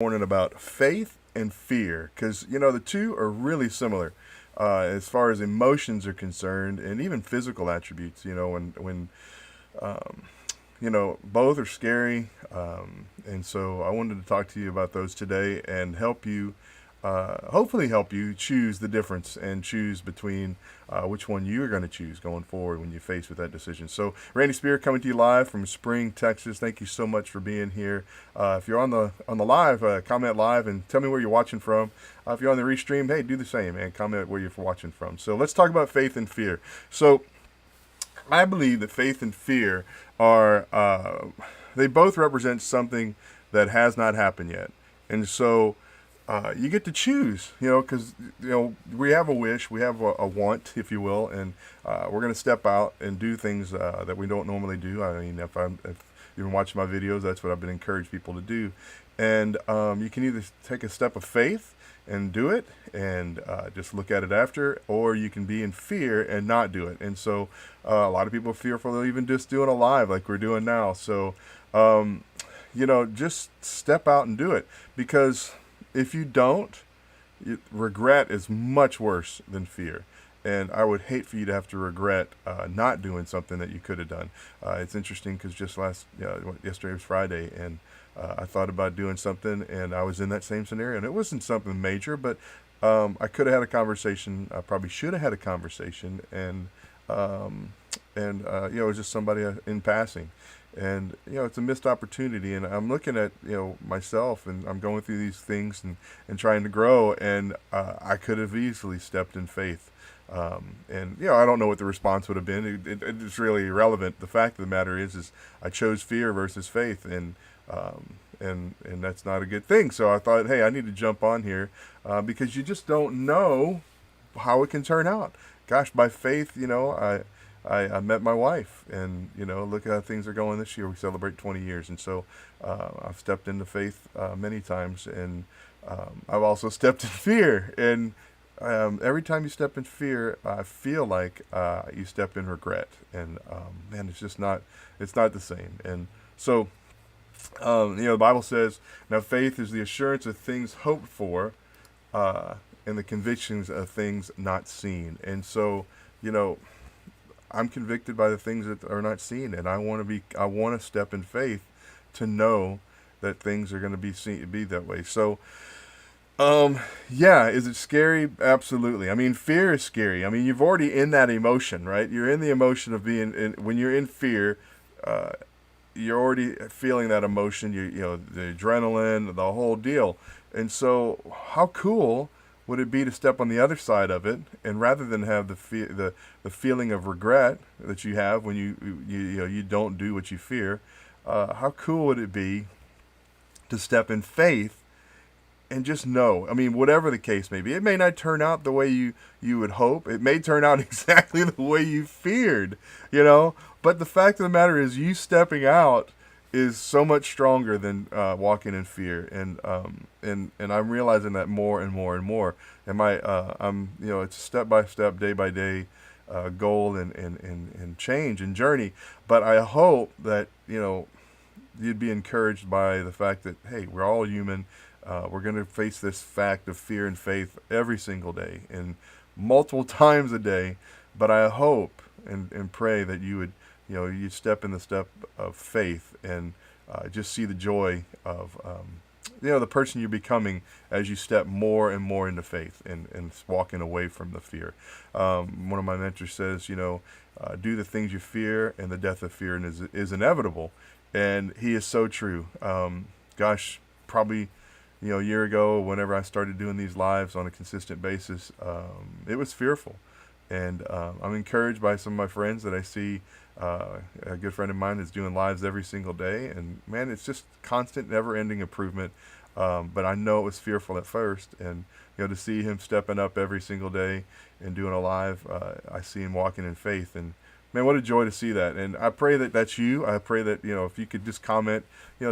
Morning about faith and fear because the two are really similar as far as emotions are concerned and even physical attributes. When both are scary, and so I wanted to talk to you about those today and help you, hopefully help you choose the difference and choose between which one you're going to choose going forward when you're faced with that decision. So, Randy Spear coming to you live from Spring, Texas. Thank you so much for being here. If you're on the live, comment live and tell me where you're watching from. If you're on the restream, hey, do the same and comment where you're watching from. So let's talk about faith and fear. So I believe that faith and fear are they both represent something that has not happened yet, and so you get to choose. Because we have a wish, we have a want, if you will, and we're going to step out and do things that we don't normally do. I mean, if you've been watching my videos, that's what I've been encouraging people to do, and you can either take a step of faith and do it and just look at it after, or you can be in fear and not do it. And so a lot of people are fearful of even just doing a live like we're doing now. So, just step out and do it, because if you don't, regret is much worse than fear. And I would hate for you to have to regret not doing something that you could have done. It's interesting because just yesterday was Friday, and I thought about doing something, and I was in that same scenario. And it wasn't something major, but I could have had a conversation. I probably should have had a conversation, and it was just somebody in passing. And it's a missed opportunity. And I'm looking at myself, and I'm going through these things and trying to grow. And I could have easily stepped in faith. And I don't know what the response would have been. It's really irrelevant. The fact of the matter is I chose fear versus faith, and that's not a good thing. So I thought, hey, I need to jump on here because you just don't know how it can turn out. Gosh, by faith, I met my wife, and look at how things are going this year. We celebrate 20 years, and so I've stepped into faith many times, and I've also stepped in fear. And every time you step in fear, I feel like you step in regret, and man, it's not the same. And so, the Bible says, "Now faith is the assurance of things hoped for, and the convictions of things not seen." And so, you know, I'm convicted by the things that are not seen, and I want to step in faith to know that things are going to be that way. So, yeah, is it scary? Absolutely. I mean, fear is scary. I mean, you've already in that emotion, right? You're in the emotion of when you're in fear, uh, you're already feeling that emotion. The adrenaline, the whole deal. And so, how cool would it be to step on the other side of it, and rather than have the feeling of regret that you have when you don't do what you fear, how cool would it be to step in faith and just know? I mean, whatever the case may be, it may not turn out the way you would hope. It may turn out exactly the way you feared, But the fact of the matter is, you stepping out is so much stronger than walking in fear, and I'm realizing that more and more and more. And it's a step by step, day by day goal and change and journey. But I hope that you'd be encouraged by the fact that, hey, we're all human. We're going to face this fact of fear and faith every single day and multiple times a day. But I hope and pray that you step in the step of faith and just see the joy of the person you're becoming as you step more and more into faith and walking away from the fear. One of my mentors says, do the things you fear, and the death of fear is inevitable. And he is so true. Gosh, probably a year ago, whenever I started doing these lives on a consistent basis, it was fearful. And I'm encouraged by some of my friends that I see. A good friend of mine is doing lives every single day, and man, it's just constant, never-ending improvement. But I know it was fearful at first, and to see him stepping up every single day and doing a live, I see him walking in faith, and man, what a joy to see that. And I pray that that's you. I pray that if you could just comment,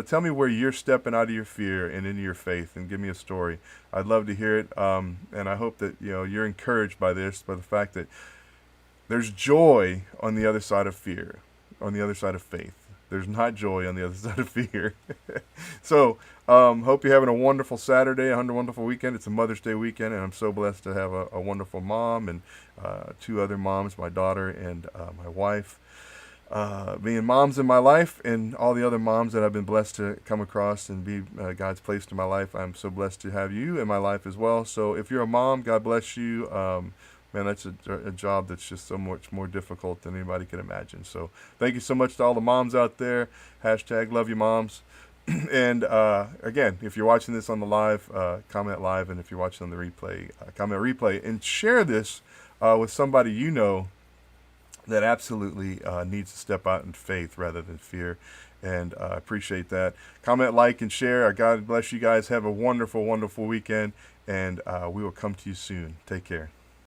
tell me where you're stepping out of your fear and into your faith, and give me a story. I'd love to hear it, and I hope that you're encouraged by this, by the fact that there's joy on the other side of fear, on the other side of faith. There's not joy on the other side of fear. So, hope you're having a wonderful Saturday, a wonderful weekend. It's a Mother's Day weekend, and I'm so blessed to have a wonderful mom and two other moms, my daughter and my wife. Being moms in my life and all the other moms that I've been blessed to come across and be God's placed in my life. I'm so blessed to have you in my life as well. So if you're a mom, God bless you. Man, that's a job that's just so much more difficult than anybody can imagine. So thank you so much to all the moms out there. Hashtag love you moms. And again, if you're watching this on the live, comment live. And if you're watching on the replay, comment replay. And share this with somebody you know that absolutely needs to step out in faith rather than fear. And I appreciate that. Comment, like, and share. God bless you guys. Have a wonderful, wonderful weekend. And we will come to you soon. Take care.